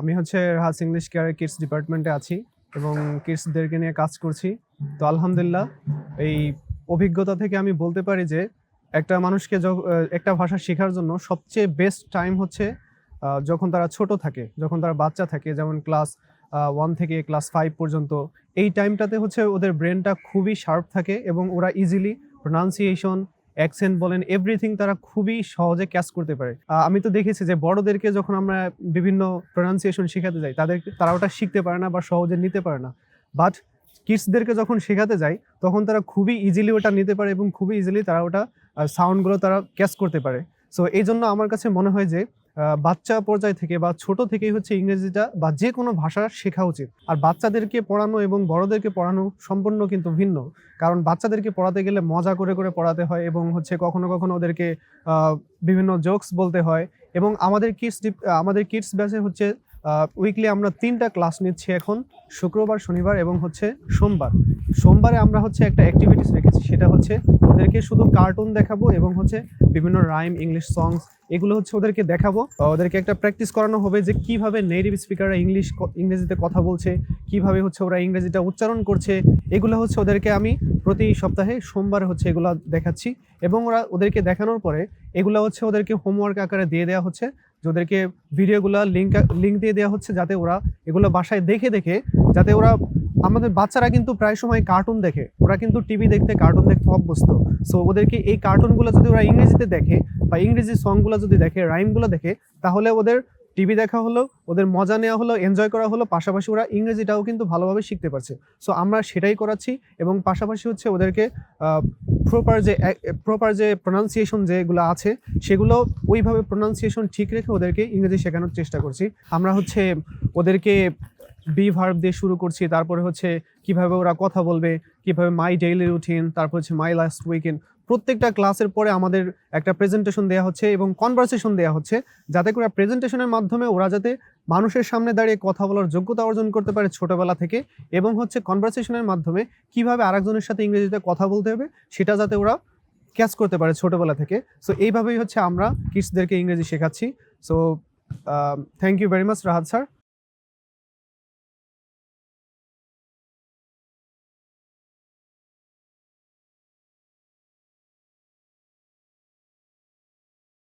আমি হচ্ছে রাহাস English care kids ডিপার্টমেন্টে আছি এবং কিডসদেরকে নিয়ে কাজ করছি। তো আলহামদুলিল্লাহ এই অভিজ্ঞতা থেকে আমি বলতে পারি যে একটা মানুষকে একটা ভাষা শেখার জন্য সবচেয়ে বেস্ট টাইম হচ্ছে যখন তারা ছোট থাকে, যখন তারা বাচ্চা থাকে, যেমন ক্লাস 1 থেকে ক্লাস 5 পর্যন্ত। এই টাইমটাতে হচ্ছে ওদের ব্রেনটা খুবই শার্প থাকে এবং ওরা ইজিলি প্রোনাউন্সিয়েশন, অ্যাকসেন্ট বলেন, এভরিথিং তারা খুবই সহজে ক্যাচ করতে পারে। আমি তো দেখেছি যে বড়দেরকে যখন আমরা বিভিন্ন প্রোনাউন্সিয়েশন শেখাতে যাই তারা ওটা শিখতে পারে না বা সহজে নিতে পারে না। বাট কিডসদেরকে যখন শেখাতে যাই তখন তারা খুবই ইজিলি ওটা নিতে পারে এবং খুবই ইজিলি তারা ওটা সাউন্ডগুলো তারা ক্যাচ করতে পারে। সো এই জন্য আমার কাছে মনে হয় যে বাচ্চা পর্যায় থেকে বা ছোট থেকেই হচ্ছে ইংরেজিটা বা যে কোনো ভাষা শেখা উচিত। আর বাচ্চাদেরকে পড়ানো এবং বড়দেরকে পড়ানো সম্পূর্ণ কিন্তু ভিন্ন। কারণ বাচ্চাদেরকে পড়াতে গেলে মজা করে করে পড়াতে হয় এবং হচ্ছে কখনো কখনো ওদেরকে বিভিন্ন জোকস বলতে হয়। এবং আমাদের কিডস ব্যাচে হচ্ছে উইকলি আমরা 3টা ক্লাস নিচ্ছি এখন, শুক্রবার, শনিবার এবং হচ্ছে সোমবার। সোমবারে আমরা হচ্ছে একটা অ্যাক্টিভিটিস রেখেছি, সেটা হচ্ছে ওদেরকে শুধু কার্টুন দেখাবো এবং হচ্ছে বিভিন্ন রাইম, ইংলিশ সংস এগুলো হচ্ছে ওদেরকে দেখাবো। ওদেরকে একটা প্র্যাকটিস করানো হবে যে কিভাবে নেটিভ স্পিকাররা ইংরেজিতে কথা বলছে, কিভাবে হচ্ছে ওরা ইংরেজিটা উচ্চারণ করছে। এগুলো হচ্ছে ওদেরকে আমি প্রতি সপ্তাহে সোমবারে হচ্ছে এগুলো দেখাচ্ছি এবং ওদেরকে দেখানোর পরে এগুলো হচ্ছে ওদেরকে হোমওয়ার্ক আকারে দিয়ে দেওয়া হচ্ছে, যে ওদেরকে ভিডিওগুলো লিঙ্ক দিয়ে দেওয়া হচ্ছে যাতে ওরা এগুলো বাসায় দেখে দেখে যাতে ওরা, আমাদের বাচ্চারা কিন্তু প্রায় সময় কার্টুন দেখে, ওরা কিন্তু টিভি দেখতে, কার্টুন দেখতে অভ্যস্ত। সো ওদেরকে এই কার্টুনগুলো যদি ওরা ইংরেজিতে দেখে বা ইংরেজি সংগুলো যদি দেখে, রাইমগুলো দেখে, তাহলে ওদের টিভি দেখা হলো, ওদের মজা নেওয়া হলো, এনজয় করা হলো, পাশাপাশি ওরা ইংরেজিটাও কিন্তু ভালোভাবে শিখতে পারছে। সো আমরা সেটাই করাচ্ছি এবং পাশাপাশি হচ্ছে ওদেরকে প্রপার যে প্রোনাউন্সিয়েশন যেগুলো আছে সেগুলো ওইভাবে প্রোনাউন্সিয়েশন ঠিক রেখে ওদেরকে ইংরেজি শেখানোর চেষ্টা করছি। আমরা হচ্ছে ওদেরকে বি ভার্ব দিয়ে শুরু করছি, তারপরে হচ্ছে কিভাবে ওরা কথা বলবে, কিভাবে মাই ডেইলি রুটিন, তারপর হচ্ছে মাই লাস্ট উইকেন্ড। প্রত্যেকটা ক্লাসের পরে আমাদের একটা প্রেজেন্টেশন দেওয়া হচ্ছে এবং কনভারসেশন দেওয়া হচ্ছে, যাতে করে প্রেজেন্টেশনের মাধ্যমে ওরা যাতে মানুষের সামনে দাঁড়িয়ে কথা বলার যোগ্যতা অর্জন করতে পারে ছোটবেলা থেকে, এবং হচ্ছে কনভারসেশনের মাধ্যমে কিভাবে আরেকজনের সাথে ইংরেজিতে কথা বলতে হবে সেটা যাতে ওরা ক্যাচ করতে পারে ছোটবেলা থেকে। সো এইভাবেই হচ্ছে আমরা কিডসদেরকে ইংরেজি শেখাচ্ছি। So thank you very much Rahat sir.